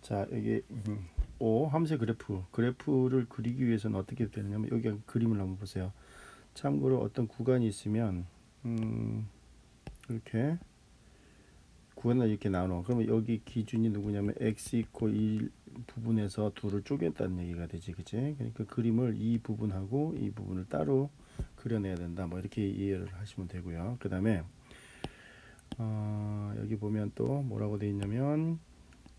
자, 여기 O 함수의 그래프를 그리기 위해서는 어떻게 되느냐면 여기 그림을 한번 보세요. 참고로 어떤 구간이 있으면 이렇게 구간을 이렇게 나눠. 그러면 여기 기준이 누구냐면 x 이퀄 1 부분에서 둘을 쪼갰다는 얘기가 되지, 그치? 그러니까 그림을 이 부분하고 이 부분을 따로 그려내야 된다. 뭐 이렇게 이해를 하시면 되고요. 그 다음에 여기 보면 또 뭐라고 되어 있냐면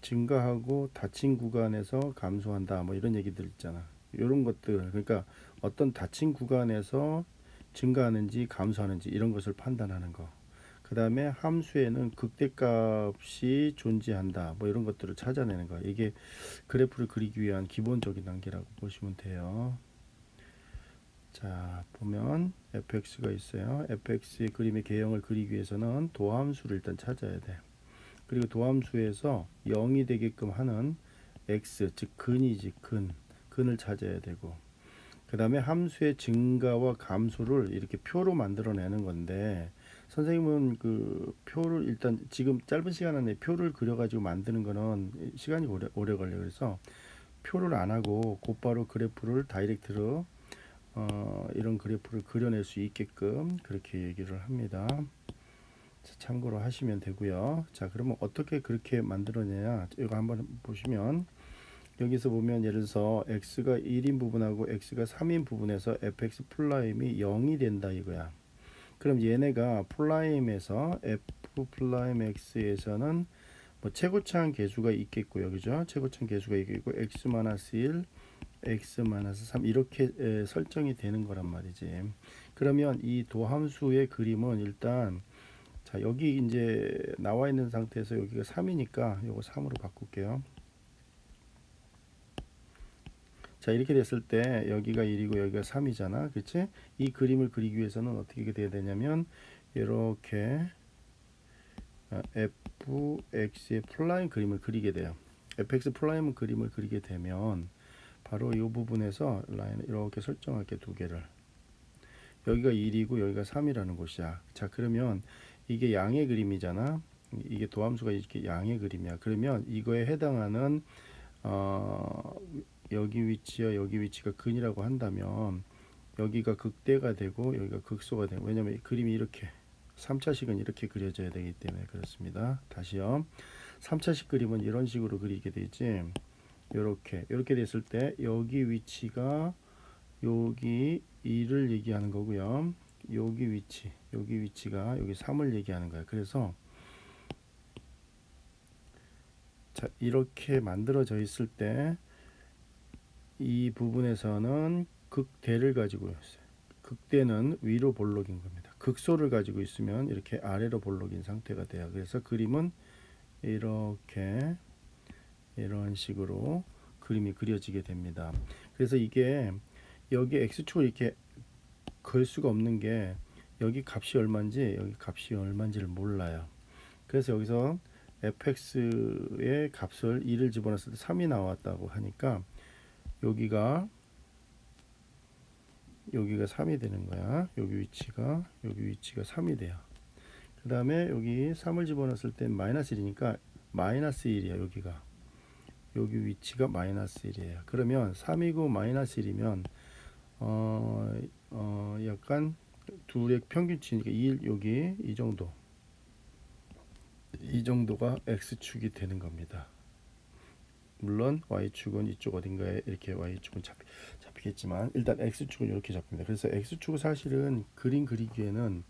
증가하고 닫힌 구간에서 감소한다. 뭐 이런 얘기들 있잖아. 이런 것들, 그러니까 어떤 닫힌 구간에서 증가하는지 감소하는지 이런 것을 판단하는 거. 그 다음에 함수에는 극대값이 존재한다. 뭐 이런 것들을 찾아내는 거. 이게 그래프를 그리기 위한 기본적인 단계라고 보시면 돼요. 자, 보면 fx가 있어요. fx의 그림의 개형을 그리기 위해서는 도함수를 일단 찾아야 돼. 그리고 도함수에서 0이 되게끔 하는 x, 즉 근이지, 근을 찾아야 되고, 그 다음에 함수의 증가와 감소를 이렇게 표로 만들어내는 건데, 선생님은 그 표를 일단 지금 짧은 시간 안에 표를 그려가지고 만드는 거는 시간이 오래 걸려. 그래서 표를 안 하고 곧바로 그래프를 다이렉트로 이런 그래프를 그려낼 수 있게끔 그렇게 얘기를 합니다. 참고로 하시면 되고요. 자, 그러면 어떻게 그렇게 만들어내냐? 이거 한번 보시면 여기서 보면 예를 들어서 x가 1인 부분하고 x가 3인 부분에서 fx 플라임이 0이 된다 이거야. 그럼 얘네가 플라임에서 f 플라임 x에서는 뭐 최고차항 계수가 있겠고요. 그죠? 최고차항 계수가 있겠고 x-1, x-3 이렇게 설정이 되는 거란 말이지. 그러면 이 도함수의 그림은 일단 자, 여기 이제 나와 있는 상태에서 여기가 3이니까 요거 3으로 바꿀게요. 자, 이렇게 됐을 때 여기가 1이고 여기가 3이잖아. 그치? 이 그림을 그리기 위해서는 어떻게 돼야 되냐면 이렇게 fx의 플라임 그림을 그리게 돼요. fx 플라임 그림을 그리게 되면 바로 이 부분에서 라인을 이렇게 설정할게, 두 개를. 여기가 1이고 여기가 3이라는 곳이야. 자, 그러면 이게 양의 그림이잖아. 이게 도함수가 이렇게 양의 그림이야. 그러면 이거에 해당하는 어, 여기 위치와 여기 위치가 근이라고 한다면 여기가 극대가 되고 여기가 극소가 되고, 왜냐면 이 그림이 이렇게 3차식은 이렇게 그려져야 되기 때문에 그렇습니다. 다시요. 3차식 그림은 이런 식으로 그리게 되지. 이렇게 됐을 때 여기 위치가 여기 2를 얘기하는 거고요. 여기 위치가 여기 3을 얘기하는 거야. 그래서 자, 이렇게 만들어져 있을 때 이 부분에서는 극대를 가지고 있어요. 극대는 위로 볼록인 겁니다. 극소를 가지고 있으면 이렇게 아래로 볼록인 상태가 돼요. 그래서 그림은 이렇게 이런 식으로 그림이 그려지게 됩니다. 그래서 이게 여기 x축을 이렇게 걸 수가 없는 게 여기 값이 얼마인지 여기 값이 얼마인지를 몰라요. 그래서 여기서 fx의 값을 2를 집어넣었을 때 3이 나왔다고 하니까 여기가 3이 되는 거야. 여기 위치가 3이 돼요. 그 다음에 여기 3을 집어넣었을 때 마이너스 1이니까 마이너스 1이야. 여기 위치가 마이너스 1이에요. 그러면 3이고 마이너스 1이면 약간 둘의 평균치니까 1 여기 이 정도가 x축이 되는 겁니다. 물론 y축은 이쪽 어딘가에 이렇게 y축은 잡히겠지만 일단 x축은 이렇게 잡힙니다. 그래서 x축은 사실은 그림 그리기에는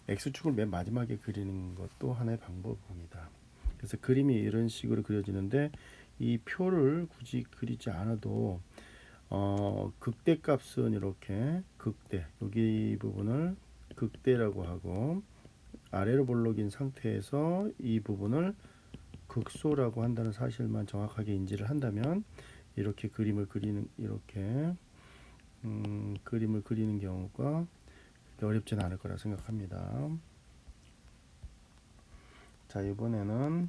x축을 맨 마지막에 그리는 것도 하나의 방법입니다. 그래서 그림이 이런 식으로 그려지는데 이 표를 굳이 그리지 않아도 극대 값은 이렇게 여기 부분을 극대라고 하고 아래로 볼록인 상태에서 이 부분을 극소라고 한다는 사실만 정확하게 인지를 한다면 이렇게 그림을 그리는 경우가 어렵진 않을 거라 생각합니다. 자, 이번에는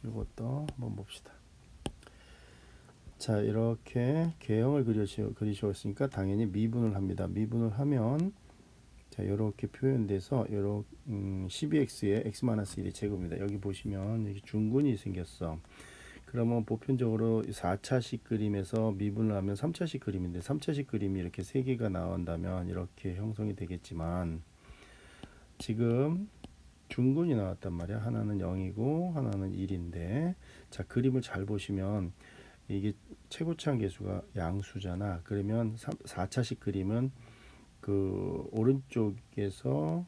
이것도 한번 봅시다. 자, 이렇게 개형을 그리셨으니까 당연히 미분을 합니다. 미분을 하면 자, 이렇게 표현돼서 12x의 x-1이 제곱입니다. 여기 보시면 여기 중근이 생겼어. 그러면 보편적으로 4차식 그림에서 미분을 하면 3차식 그림인데 3차식 그림이 이렇게 3개가 나온다면 이렇게 형성이 되겠지만 지금 중근이 나왔단 말이야. 하나는 0이고 하나는 1인데 자 그림을 잘 보시면 이게 최고차항 계수가 양수잖아. 그러면 4차식 그림은 그 오른쪽에서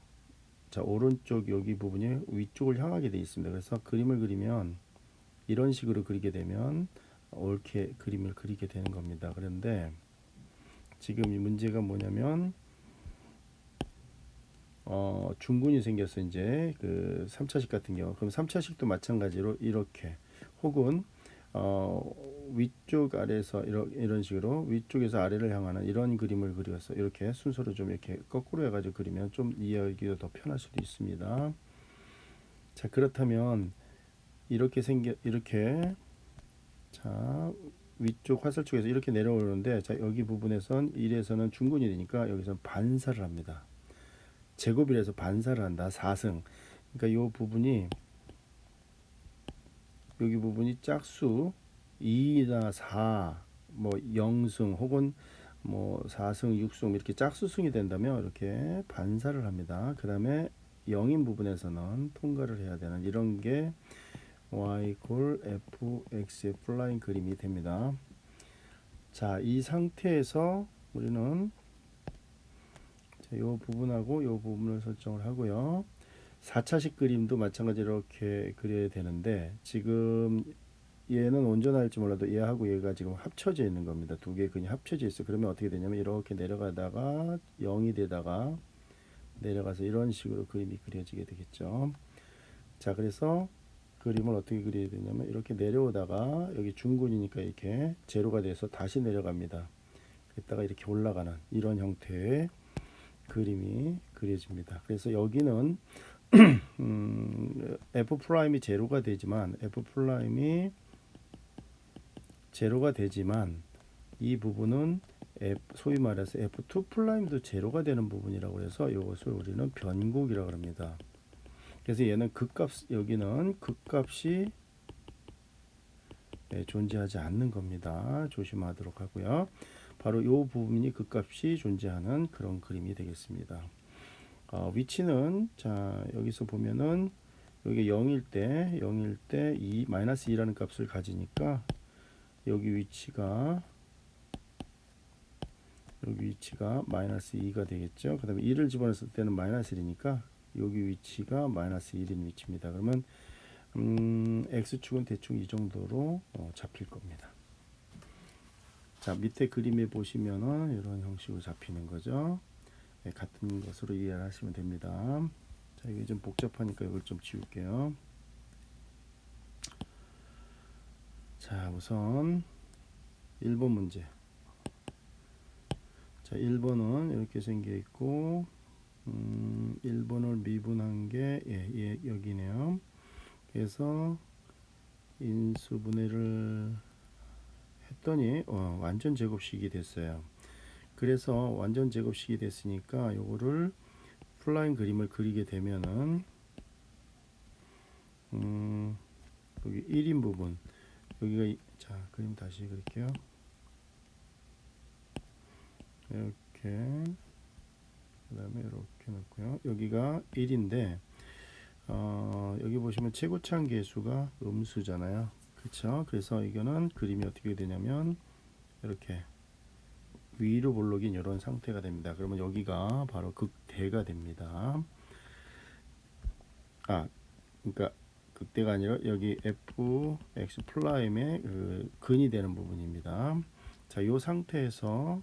자 오른쪽 여기 부분이 위쪽을 향하게 돼 있습니다. 그래서 그림을 그리면 이런 식으로 그리게 되면 옳게 그림을 그리게 되는 겁니다. 그런데 지금 이 문제가 뭐냐면 중군이 생겼어 이제 그 3차식 같은 경우. 그럼 3차식도 마찬가지로 이렇게 혹은 위쪽 아래에서 이런 식으로 위쪽에서 아래를 향하는 이런 그림을 그렸어. 이렇게 순서로 좀 이렇게 거꾸로 해가지고 그리면 좀 이해하기가 더 편할 수도 있습니다. 자 그렇다면 이렇게 자 위쪽 화살 쪽에서 이렇게 내려오는데 자 여기 부분에선 1에서는 중군이 되니까 여기서 반사를 합니다. 제곱이라서 반사를 한다. 4승. 그러니까 요 부분이 여기 부분이 짝수 2나 4, 뭐 0승 혹은 뭐 4승, 6승 이렇게 짝수승이 된다면 이렇게 반사를 합니다. 그 다음에 0인 부분에서는 통과를 해야 되는 이런 게 y 콜 fx의 플라인 그림이 됩니다. 자, 이 상태에서 우리는 이 부분하고 이 부분을 설정을 하고요. 4차식 그림도 마찬가지로 이렇게 그려야 되는데 지금 얘는 온전할지 몰라도 얘하고 얘가 지금 합쳐져 있는 겁니다. 두 개의 근이 합쳐져 있어. 그러면 어떻게 되냐면 이렇게 내려가다가 0이 되다가 내려가서 이런 식으로 그림이 그려지게 되겠죠. 자, 그래서 그림을 어떻게 그려야 되냐면 이렇게 내려오다가 여기 중근이니까 이렇게 제로가 돼서 다시 내려갑니다. 그랬다가 이렇게 올라가는 이런 형태의 그림이 그려집니다. 그래서 여기는 f 프라임이 제로가 되지만 이 부분은 소위 말해서 f2 프라임도 제로가 되는 부분이라고 해서 이것을 우리는 변곡이라고 합니다. 그래서 얘는 여기는 극값이 존재하지 않는 겁니다. 조심하도록 하고요. 바로 이 부분이 극값이 존재하는 그런 그림이 되겠습니다. 위치는 자 여기서 보면은 여기 0일 때 2, 마이너스 2라는 값을 가지니까 여기 위치가 마이너스 2가 되겠죠. 그 다음에 2를 집어넣었을 때는 마이너스 1이니까 여기 위치가 마이너스 1인 위치입니다. 그러면 X축은 대충 이 정도로 잡힐 겁니다. 자 밑에 그림에 보시면은 이런 형식으로 잡히는 거죠. 네, 같은 것으로 이해를 하시면 됩니다. 자 이게 좀 복잡하니까 이걸 좀 지울게요. 자 우선 1번 문제. 자 1번은 이렇게 생겨 있고 1번을 미분한 게 여기네요. 그래서 인수분해를 했더니 완전 제곱식이 됐어요. 그래서 완전 제곱식이 됐으니까 요거를 플라인 그림을 그리게 되면은 여기 1인 부분 여기가 자 그림 다시 그릴게요. 이렇게 그 다음에 이렇게 놓고요. 여기가 1인데 여기 보시면 최고차항 계수가 음수잖아요. 그렇죠? 그래서 이거는 그림이 어떻게 되냐면 이렇게 위로 볼록인 이런 상태가 됩니다. 그러면 여기가 바로 극대가 됩니다. 그러니까 극대가 아니라 여기 fx 플라임의 그 근이 되는 부분입니다. 자, 이 상태에서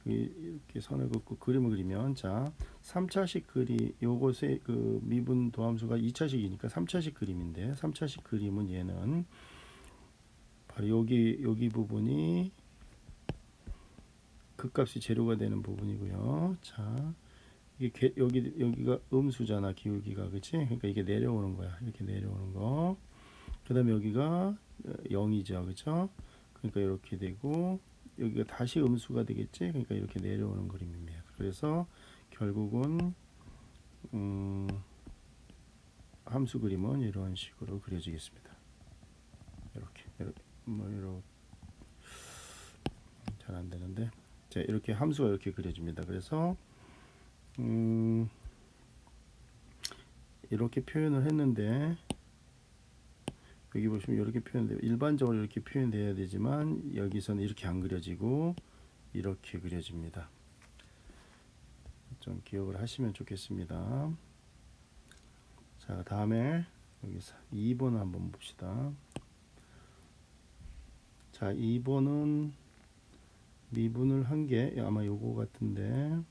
이렇게 선을 긋고 그림을 그리면 자 3차식 그림 요것의 그 미분 도함수가 2차식이니까 3차식 그림인데 3차식 그림은 얘는 바로 여기 부분이 극값이 제로가 되는 부분이고요. 자 이게 여기가 음수잖아 기울기가 그치? 그러니까 이게 내려오는 거야. 이렇게 내려오는 거. 그다음에 여기가 0이죠, 그렇죠? 그러니까 이렇게 되고 여기가 다시 음수가 되겠지. 그러니까 이렇게 내려오는 그림입니다. 그래서 결국은 함수 그림은 이런 식으로 그려지겠습니다. 이렇게 뭐 이렇게 잘 안 되는데, 자 이렇게 함수가 이렇게 그려집니다. 그래서 이렇게 표현을 했는데, 여기 보시면 이렇게 표현돼요. 일반적으로 이렇게 표현돼야 되지만 여기서는 이렇게 안 그려지고 이렇게 그려집니다. 좀 기억을 하시면 좋겠습니다. 자, 다음에 여기 2번을 한번 봅시다. 자, 2번은 미분을 한 게 아마 요거 같은데,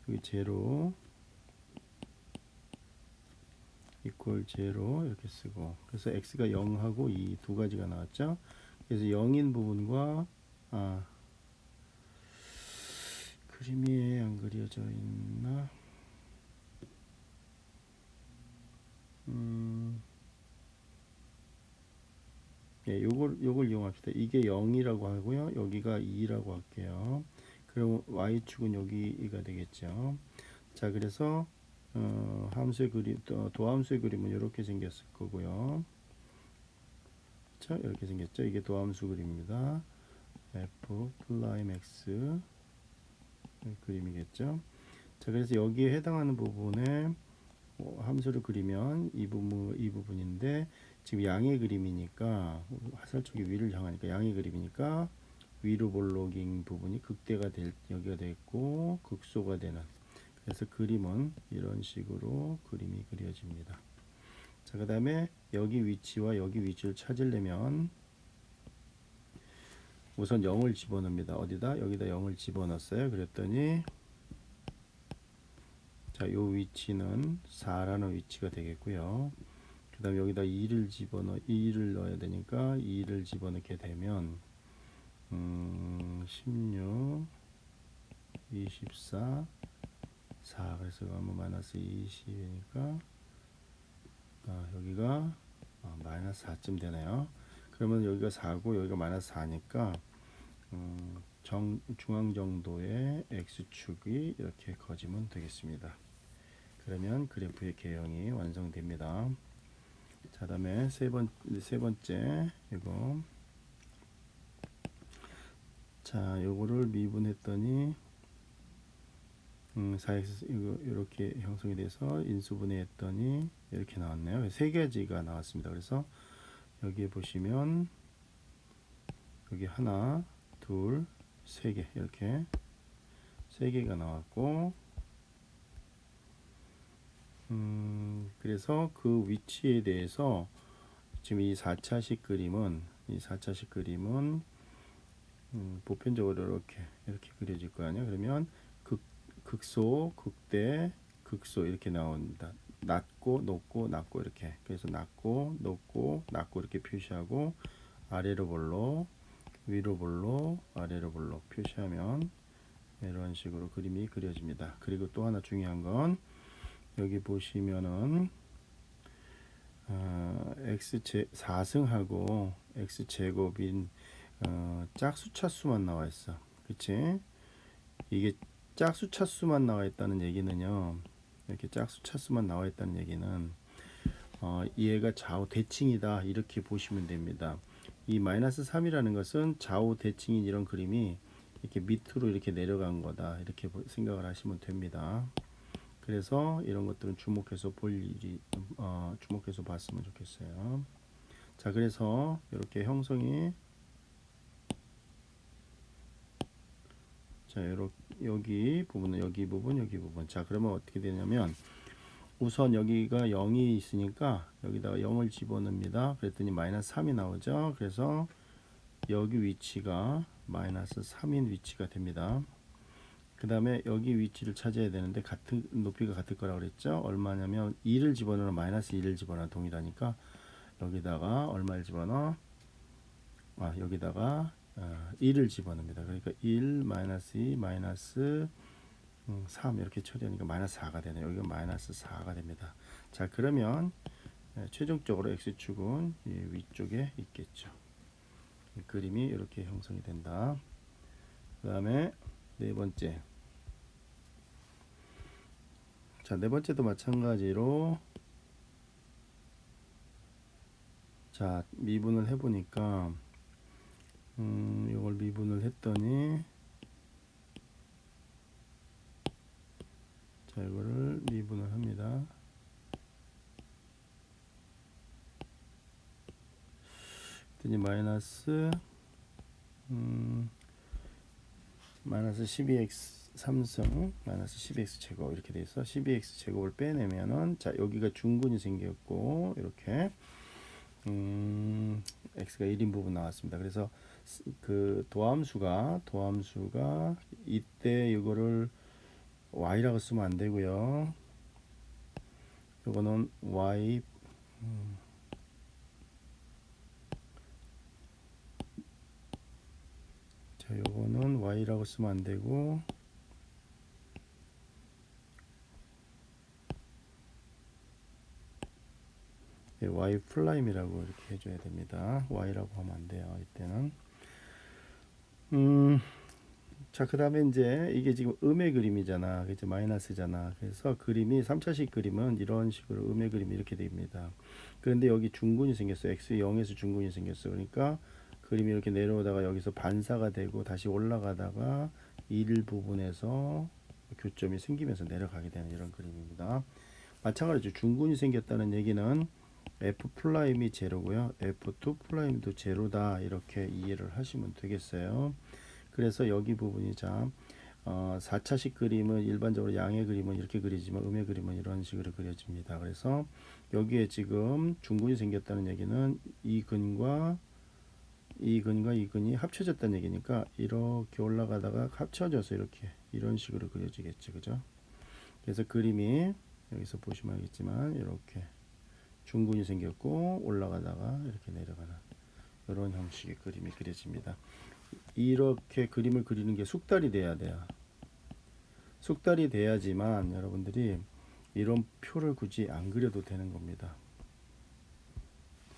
여기 제로 이퀄 제로 이렇게 쓰고, 그래서 x가 0하고 2 두 가지가 나왔죠. 그래서 0인 부분과 그림이 안 그려져 있나? 예, 요걸 이용합시다. 이게 0이라고 하고요. 여기가 2라고 할게요. 그럼 y축은 여기가 되겠죠. 자, 그래서 함수의 그림, 도함수의 그림은 이렇게 생겼을 거고요. 자, 이렇게 생겼죠. 이게 도함수 그림입니다. f 플라임 x 그림이겠죠. 자, 그래서 여기에 해당하는 부분에 함수를 그리면 이 부분인데, 지금 양의 그림이니까 화살촉이 위를 향하니까 양의 그림이니까 위로 볼록인 부분이 극대가 될 여기가 됐고 극소가 되는, 그래서 그림은 이런 식으로 그림이 그려집니다. 자, 그 다음에 여기 위치와 여기 위치를 찾으려면 우선 0을 집어넣습니다. 어디다? 여기다 0을 집어넣었어요. 그랬더니 자, 요 위치는 4라는 위치가 되겠고요. 그 다음에 여기다 2를 넣어야 되니까 2를 집어넣게 되면 16, 24, 4, 그래서 한번 마이너스 20이니까 여기가 마이너스 4쯤 되네요. 그러면 여기가 4고 여기가 마이너스 4니까 중앙 정도의 x축이 이렇게 커지면 되겠습니다. 그러면 그래프의 개형이 완성됩니다. 자, 다음에 세 번째 이거. 자, 요거를 미분했더니 4x 이거 이렇게 형성이 돼서 인수분해했더니 이렇게 나왔네요. 세 가지가 나왔습니다. 그래서 여기에 보시면 여기 하나, 둘, 세 개, 이렇게 세 개가 나왔고, 그래서 그 위치에 대해서 지금 이 4차식 그림은 보편적으로 이렇게 그려질 거 아니에요. 그러면 극소, 극대, 극소 이렇게 나옵니다. 낮고 높고 낮고 이렇게. 그래서 낮고 높고 낮고 이렇게 표시하고, 아래로 볼록, 위로 볼록, 아래로 볼록 표시하면 이런 식으로 그림이 그려집니다. 그리고 또 하나 중요한 건 여기 보시면은 x 4승하고 x 제곱인 짝수차수만 나와 있어. 그치? 이게 짝수차수만 나와 있다는 얘기는요, 이렇게 짝수차수만 나와 있다는 얘기는 얘가 좌우 대칭이다 이렇게 보시면 됩니다. 이 마이너스 3이라는 것은 좌우 대칭인 이런 그림이 이렇게 밑으로 이렇게 내려간 거다 이렇게 생각을 하시면 됩니다. 그래서 이런 것들은 주목해서 주목해서 봤으면 좋겠어요. 자, 그래서 이렇게 형성이, 자, 여기 부분은 여기 부분. 자, 그러면 어떻게 되냐면 우선 여기가 0이 있으니까 여기다가 0을 집어넣습니다. 그랬더니 마이너스 3이 나오죠. 그래서 여기 위치가 마이너스 3인 위치가 됩니다. 그 다음에 여기 위치를 찾아야 되는데 같은 높이가 같을 거라고 그랬죠. 얼마냐면 2를 집어넣으면 마이너스 2를 집어넣으면 동일하니까 여기다가 얼마를 집어넣어? 여기다가 1을 집어넣습니다. 그러니까 1 마이너스 2 마이너스 3 이렇게 처리하니까 마이너스 4가 되네요. 여기가 마이너스 4가 됩니다. 자, 그러면 최종적으로 x축은 이 위쪽에 있겠죠. 이 그림이 이렇게 형성이 된다. 그 다음에 네 번째. 자, 네 번째도 마찬가지로, 자, 미분을 해보니까 이걸 미분을 했더니, 자, 이거를 미분을 합니다. 그랬더니 마이너스 12x 3승 마이너스 12x 제곱 이렇게 돼 있어. 12x 제곱을 빼내면은, 자, 여기가 중근이 생겼고, 이렇게 x가 1인 부분 나왔습니다. 그래서 그 도함수가 이때 이거를 y라고 쓰면 안 되고요. 이거는 y, 자, 요거는 y라고 쓰면 안 되고, y 플라임이라고 이렇게 해줘야 됩니다. y라고 하면 안 돼요, 이때는. 자, 그 다음에 이제 이게 지금 음의 그림이잖아. 이제 마이너스잖아. 그래서 그림이 3차식 그림은 이런 식으로 음의 그림이 이렇게 됩니다. 그런데 여기 중근이 생겼어. x 0에서 중근이 생겼어. 그러니까 그림이 이렇게 내려오다가 여기서 반사가 되고 다시 올라가다가 1 부분에서 교점이 생기면서 내려가게 되는 이런 그림입니다. 마찬가지로 중근이 생겼다는 얘기는 f 플라임이 제로고요. f2 플라임도 제로다. 이렇게 이해를 하시면 되겠어요. 그래서 여기 부분이 자, 4차식 그림은 일반적으로 양의 그림은 이렇게 그리지만 음의 그림은 이런 식으로 그려집니다. 그래서 여기에 지금 중근이 생겼다는 얘기는 이 근과 이 근이 합쳐졌다는 얘기니까 이렇게 올라가다가 합쳐져서 이렇게 이런 식으로 그려지겠죠. 그죠? 그래서 그림이 여기서 보시면 알겠지만 이렇게 중근이 생겼고 올라가다가 이렇게 내려가는 이런 형식의 그림이 그려집니다. 이렇게 그림을 그리는 게 숙달이 돼야 돼요. 숙달이 돼야지만 여러분들이 이런 표를 굳이 안 그려도 되는 겁니다.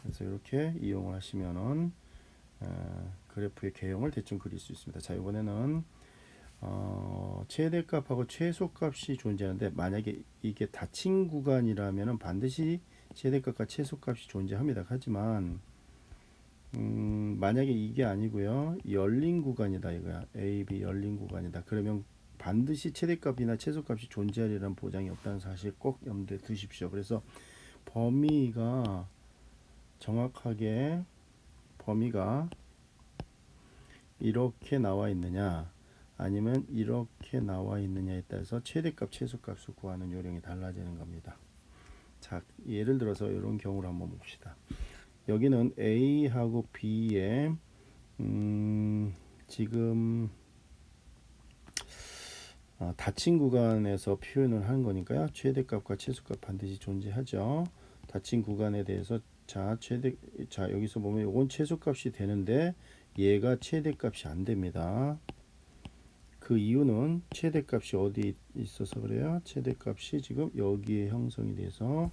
그래서 이렇게 이용을 하시면은 그래프의 개형을 대충 그릴 수 있습니다. 자, 이번에는 최대값하고 최소값이 존재하는데, 만약에 이게 닫힌 구간이라면 반드시 최대값과 최소값이 존재합니다. 하지만 만약에 이게 아니고요, 열린 구간이다 이거야. A, B 열린 구간이다. 그러면 반드시 최대값이나 최소값이 존재하리라는 보장이 없다는 사실 꼭 염두에 두십시오. 그래서 범위가 정확하게 범위가 이렇게 나와 있느냐 아니면 이렇게 나와 있느냐에 따라서 최대값 최소값을 구하는 요령이 달라지는 겁니다. 자, 예를 들어서 이런 경우를 한번 봅시다. 여기는 A하고 B에 지금 닫힌 구간에서 표현을 하는 거니까요. 최대값과 최소값 반드시 존재하죠. 닫힌 구간에 대해서 자 여기서 보면 이건 최소값이 되는데 얘가 최대값이 안 됩니다. 그 이유는 최대값이 어디 있어서 그래요? 최대값이 지금 여기에 형성이 돼서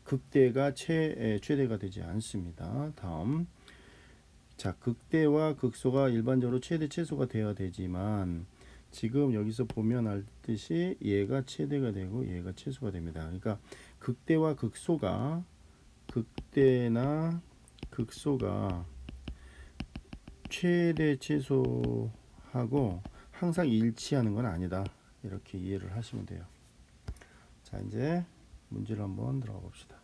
극대가 최대가 되지 않습니다. 다음, 자, 극대와 극소가 일반적으로 최대 최소가 되어야 되지만 지금 여기서 보면 알듯이 얘가 최대가 되고 얘가 최소가 됩니다. 그러니까 극대와 극소가 극대나 극소가 최대 최소하고 항상 일치하는 건 아니다. 이렇게 이해를 하시면 돼요. 자, 이제 문제를 한번 들어가 봅시다.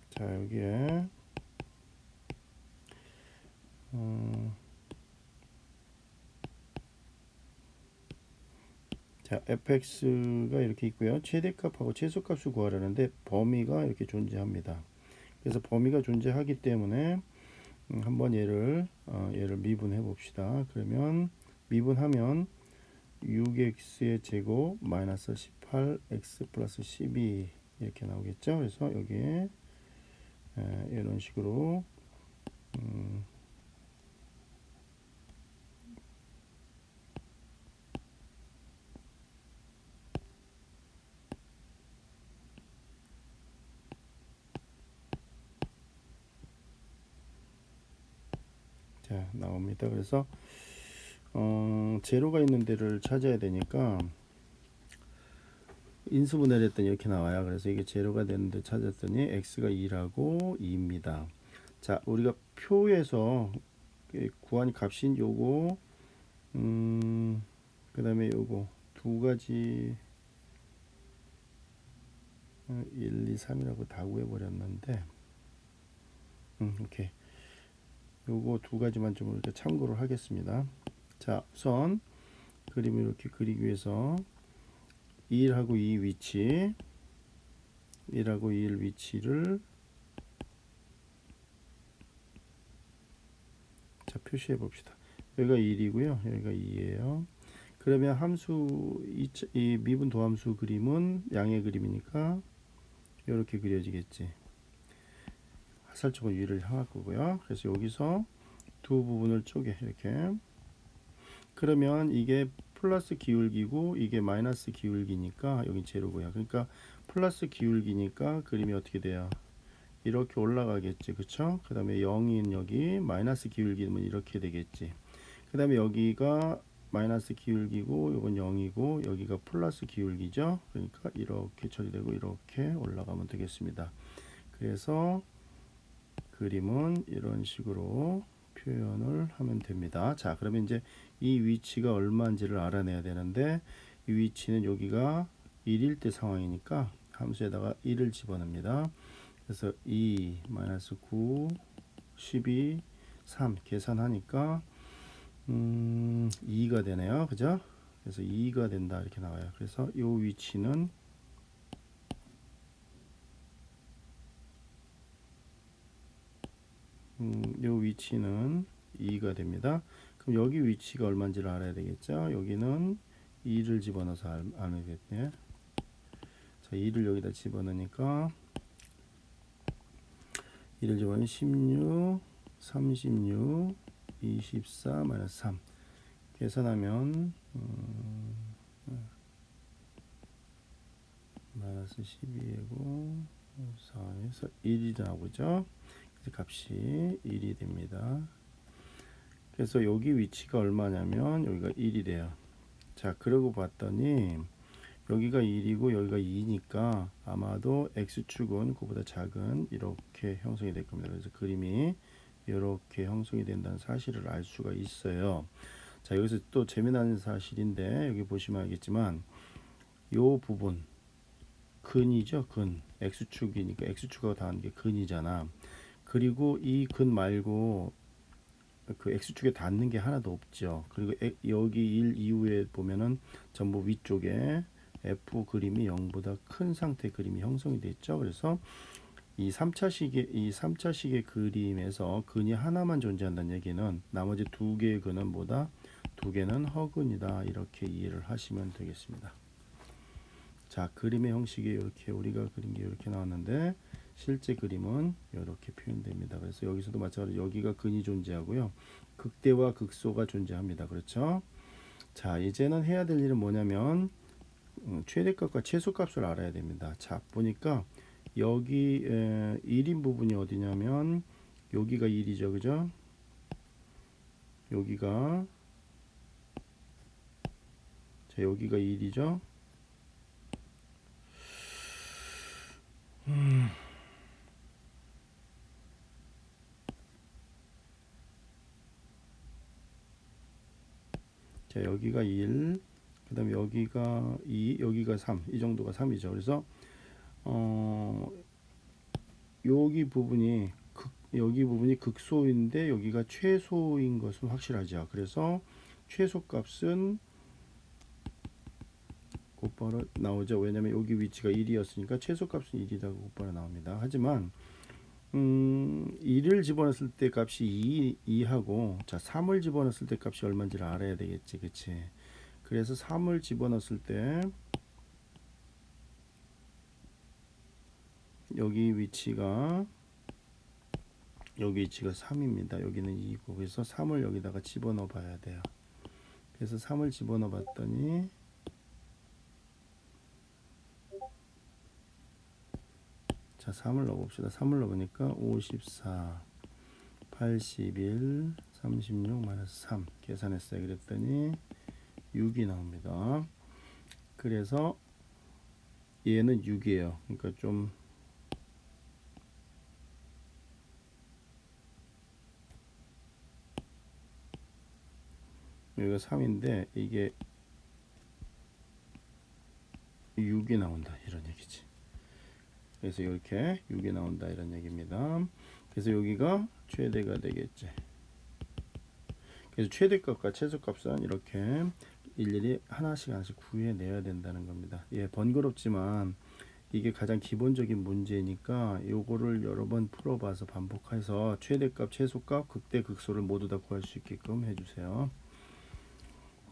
자, 여기에 자, fx가 이렇게 있고요. 최대값하고 최소값을 구하려는데 범위가 이렇게 존재합니다. 그래서 범위가 존재하기 때문에 한번 얘를 미분해 봅시다. 그러면 미분하면 6x의 제곱 마이너스 18x 플러스 12 이렇게 나오겠죠. 그래서 여기에 이런 식으로 자, 나옵니다. 그래서 제로가 있는 데를 찾아야 되니까 인수분해를 했더니 이렇게 나와요. 그래서 이게 제로가 되는데 찾았더니 x가 2라고 2입니다. 자, 우리가 표에서 구한 값인 요거 그 다음에 요거 두 가지 1, 2, 3이라고 다 구해버렸는데 오케이. 요거 두 가지만 좀 이렇게 참고를 하겠습니다. 자, 우선 그림을 이렇게 그리기 위해서 1하고 2 위치 1하고 2일 위치를 자, 표시해 봅시다. 여기가 1이고요. 여기가 2예요. 그러면 함수 이 미분 도함수 그림은 양의 그림이니까 이렇게 그려지겠지. 화살촉은 위를 향할 거고요. 그래서 여기서 두 부분을 쪼개 이렇게. 그러면 이게 플러스 기울기고 이게 마이너스 기울기니까 여기 제로고요. 그러니까 플러스 기울기니까 그림이 어떻게 돼요? 이렇게 올라가겠지. 그쵸? 그 다음에 0인 여기 마이너스 기울기면 이렇게 되겠지. 그 다음에 여기가 마이너스 기울기고 이건 0이고 여기가 플러스 기울기죠. 그러니까 이렇게 처리되고 이렇게 올라가면 되겠습니다. 그래서 그림은 이런 식으로 표현을 하면 됩니다. 자, 그러면 이제 이 위치가 얼마인지를 알아내야 되는데 이 위치는 여기가 1일 때 상황이니까 함수에다가 1을 집어넣습니다. 그래서 2 마이너스 9 12 3 계산하니까 2가 되네요. 그죠? 그래서 2가 된다 이렇게 나와요. 그래서 이 위치는 이 위치는 2가 됩니다. 그럼 여기 위치가 얼마인지를 알아야 되겠죠? 여기는 2를 집어넣어서 알면 되겠네. 자, 2를 여기다 집어넣으니까 2를 집어넣으면 16, 36, 24 마이너스 3 계산하면 마이너스 12이고 4에서 1이 나오죠. 그래서 값이 1이 됩니다. 그래서 여기 위치가 얼마냐면 여기가 1이래요. 자, 그러고 봤더니 여기가 1이고 여기가 2니까 아마도 x축은 그보다 작은 이렇게 형성이 될 겁니다. 그래서 그림이 이렇게 형성이 된다는 사실을 알 수가 있어요. 자, 여기서 또 재미나는 사실인데 여기 보시면 알겠지만 이 부분 근이죠. 근 x축이니까 x축하고 다한 게 근이잖아. 그리고 이 근 말고 그 x축에 닿는 게 하나도 없죠. 그리고 여기 1 이후에 보면은 전부 위쪽에 f 그림이 0보다 큰 상태 그림이 형성이 됐죠. 그래서 이 3차식의 그림에서 근이 하나만 존재한다는 얘기는 나머지 두 개의 근은 뭐다? 두 개는 허근이다. 이렇게 이해를 하시면 되겠습니다. 자, 그림의 형식이 이렇게 우리가 그린 게 이렇게 나왔는데 실제 그림은 이렇게 표현됩니다. 그래서 여기서도 마찬가지로 여기가 근이 존재하고요. 극대와 극소가 존재합니다. 그렇죠? 자, 이제는 해야 될 일은 뭐냐면 최대값과 최소값을 알아야 됩니다. 자, 보니까 여기 1인 부분이 어디냐면 여기가 1이죠. 그죠? 여기가 자, 여기가 1이죠. 자, 여기가 1, 그 다음에 여기가 2, 여기가 3, 이 정도가 3이죠. 그래서 여기 부분이 극소인데 여기가 최소인 것은 확실하죠. 그래서 최소값은 곧바로 나오죠. 왜냐면 여기 위치가 1이었으니까 최소값은 1이라고 곧바로 나옵니다. 하지만 1을 집어넣었을 때 값이 2하고 자 3을 집어넣었을 때 값이 얼마인지를 알아야 되겠지. 그치? 그래서 3을 집어넣었을 때 여기 위치가 3입니다. 여기는 2고 그래서 3을 여기다가 집어넣어 봐야 돼요. 그래서 3을 집어넣어 봤더니 자 3을 넣어봅시다. 3을 넣으니까 54 81 36 마이너스 3 계산했어요. 그랬더니 6이 나옵니다. 그래서 얘는 6이에요. 그러니까 좀 여기가 3인데 이게 6이 나온다 이런 얘기지. 그래서 이렇게 6이 나온다 이런 얘기입니다. 그래서 여기가 최대가 되겠지. 그래서 최대값과 최소값은 이렇게 일일이 하나씩 구해내야 된다는 겁니다. 예, 번거롭지만 이게 가장 기본적인 문제니까 요거를 여러 번 풀어봐서 반복해서 최대값, 최소값, 극대, 극소를 모두 다 구할 수 있게끔 해주세요.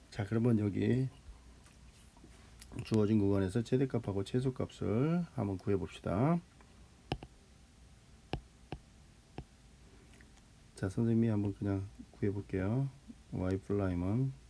자, 그러면 여기 주어진 구간에서 최대값하고 최소값을 한번 구해봅시다. 자, 선생님이 한번 그냥 구해볼게요. y 프라임은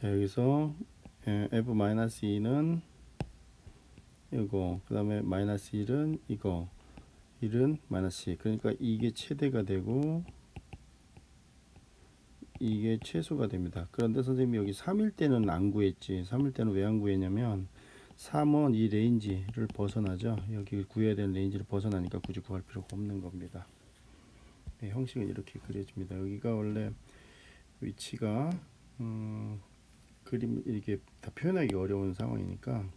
자, 여기서 f-2는 이거, 그 다음에 마이너스 1은 이거, 1은 마이너스 2. 그러니까 이게 최대가 되고 이게 최소가 됩니다. 그런데 선생님이 여기 3일 때는 안 구했지. 3일 때는 왜 안 구했냐면 3은 이 레인지를 벗어나죠. 여기 구해야 되는 레인지를 벗어나니까 굳이 구할 필요가 없는 겁니다. 네, 형식은 이렇게 그려집니다. 여기가 원래 위치가 그림 이렇게 다 표현하기 어려운 상황이니까,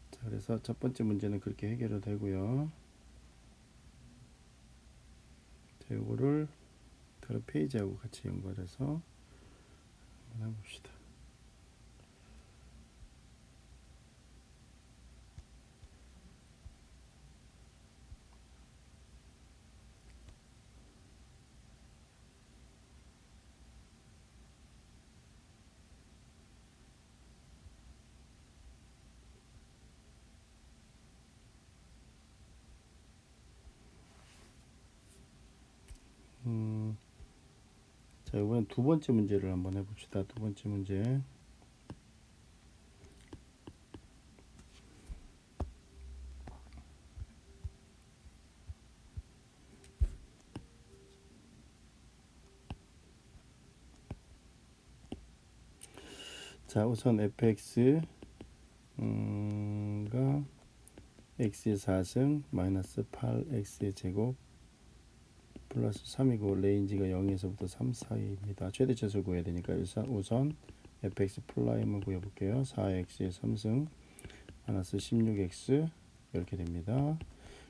자, 그래서 첫 번째 문제는 그렇게 해결이 되고요. 자, 요거를 다른 페이지하고 같이 연결해서 한번 해봅시다. 자, 이번엔 두 번째 문제를 한번 해봅시다. 두 번째 문제. 자, 우선 fx 가 x의 4승 마이너스 8x의 제곱 플러스 3이고 레인지가 0에서부터 3 사이입니다. 최대치수 구해야 되니까 우선 fx 프라임을 구해볼게요. 4x의 3승 마이너스 16x 이렇게 됩니다.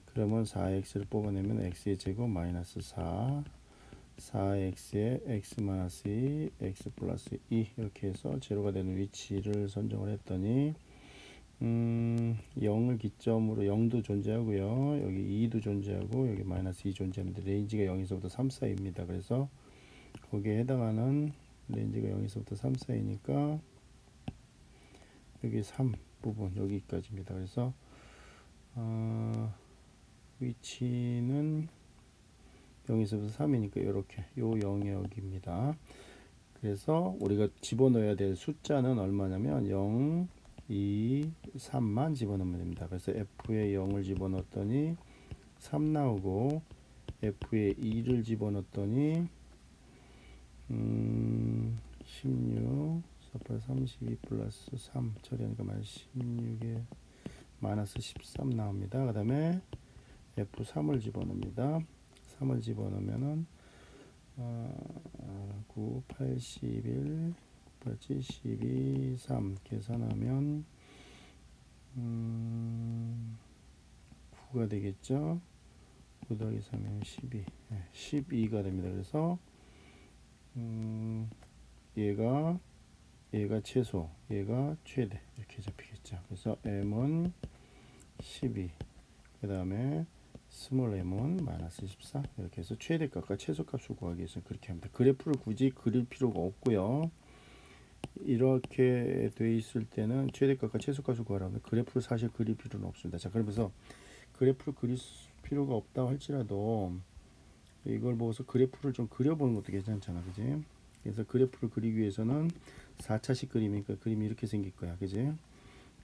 그러면 4x를 뽑아내면 x의 제곱 마이너스 4x에 x 마이너스 2 x 플러스 2 이렇게 해서 제로가 되는 위치를 선정을 했더니 0을 기점으로 0도 존재하고요. 여기 2도 존재하고 여기 마이너스 2 존재합니다. 레인지가 0에서부터 3 사이입니다. 그래서 거기에 해당하는 레인지가 0에서부터 3 사이니까 여기 3 부분 여기까지입니다. 그래서 위치는 0에서부터 3이니까 이렇게 요 영역입니다. 그래서 우리가 집어넣어야 될 숫자는 얼마냐면 0, 2, 3만 집어넣으면 됩니다. 그래서 F에 0을 집어넣었더니 3 나오고 F에 2를 집어넣었더니 16, 48, 32 플러스 3 처리하니까 마이너스 16에 마이너스 13 나옵니다. 그 다음에 F3을 집어넣습니다. 3을 집어넣으면은 9, 81, 72, 3 계산하면 9가 되겠죠. 9 더하기 3이면 12, 12가 됩니다. 그래서 얘가 최소, 얘가 최대 이렇게 잡히겠죠. 그래서 m은 12, 그 다음에 스몰 m은 마이너스 14 이렇게 해서 최대값과 최소값을 구하기 위해서 그렇게 합니다. 그래프를 굳이 그릴 필요가 없고요. 이렇게 돼 있을 때는 최대값과 최소값을 구하라고 하면 그래프를 사실 그릴 필요는 없습니다. 자, 그러면서 그래프를 그릴 필요가 없다고 할지라도 이걸 보고서 그래프를 좀 그려보는 것도 괜찮잖아, 그지? 그래서 그래프를 그리기 위해서는 4차식 그림이니까 그림이 이렇게 생길 거야, 그지?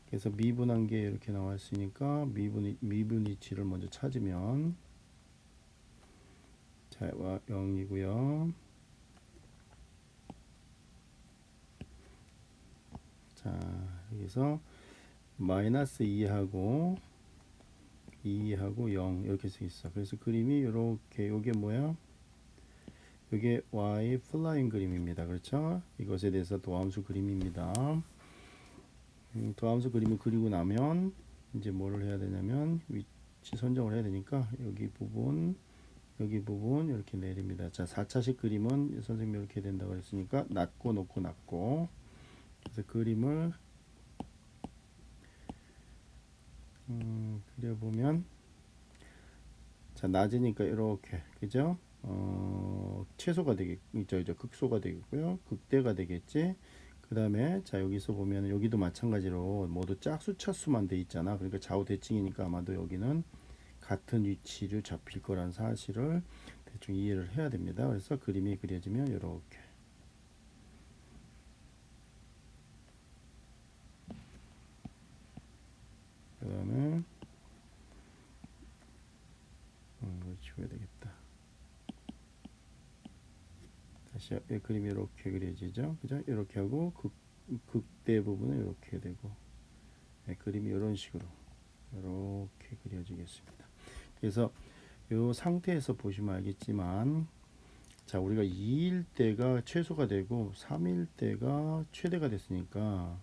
그래서 미분한 게 이렇게 나와 있으니까 미분 위치를 먼저 찾으면 자, 0이고요. 자, 여기서 마이너스 2하고 0 이렇게 써 있어. 그래서 그림이 이렇게, 요게 뭐야? 요게 y 플라인 그림입니다. 그렇죠? 이것에 대해서 도함수 그림입니다. 도함수 그림을 그리고 나면 이제 뭐를 해야 되냐면 위치 선정을 해야 되니까 여기 부분 이렇게 내립니다. 자, 4차식 그림은 선생님이 이렇게 된다고 했으니까 낮고 높고 낮고, 그래서 그림을 그려보면 자, 낮으니까 이렇게, 그죠? 최소가 되겠죠. 극소가 되겠고요. 극대가 되겠지. 그 다음에 자, 여기서 보면 여기도 마찬가지로 모두 짝수 차수만 돼 있잖아. 그러니까 좌우 대칭이니까 아마도 여기는 같은 위치로 잡힐 거란 사실을 대충 이해를 해야 됩니다. 그래서 그림이 그려지면 이렇게, 그 다음에 이걸 지워야 되겠다. 다시 그림이 이렇게 그려지죠. 그죠? 이렇게 하고 극대 부분은 이렇게 되고, 그림이 이런 식으로 이렇게 그려지겠습니다. 그래서 이 상태에서 보시면 알겠지만, 자, 우리가 2일 때가 최소가 되고 3일 때가 최대가 됐으니까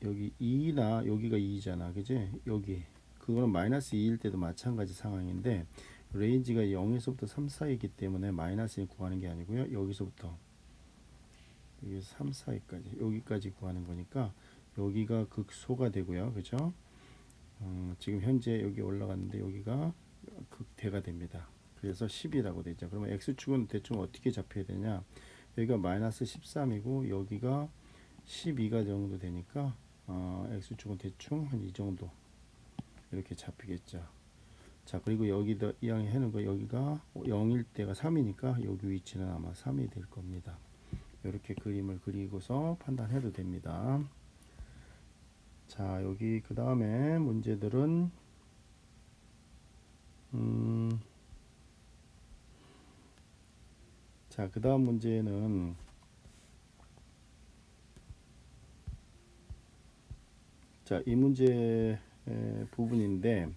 여기 2나 여기가 2잖아, 그지? 여기 그거는 마이너스 2일 때도 마찬가지 상황인데 레인지가 0에서부터 3 사이이기 때문에 마이너스 1 구하는 게 아니고요. 여기서부터 여기 3 사이까지 여기까지 구하는 거니까 여기가 극소가 되고요. 그죠? 지금 현재 여기 올라갔는데 여기가 극대가 됩니다. 그래서 10이라고 되죠. 그러면 x축은 대충 어떻게 잡혀야 되냐? 여기가 마이너스 13이고 여기가 12가 정도 되니까 x축은 대충 한 이 정도 이렇게 잡히겠죠. 자, 그리고 여기도 이왕 해놓은 거 여기가 0일 때가 3이니까 여기 위치는 아마 3이 될 겁니다. 이렇게 그림을 그리고서 판단해도 됩니다. 자, 여기 그 다음에 문제들은 자, 그 다음 문제는 자, 이 문제 부분인데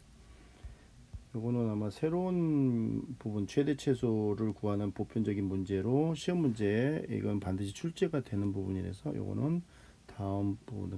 요거는 아마 새로운 부분 최대 최소를 구하는 보편적인 문제로 시험 문제에 이건 반드시 출제가 되는 부분이라서 요거는 다음 부분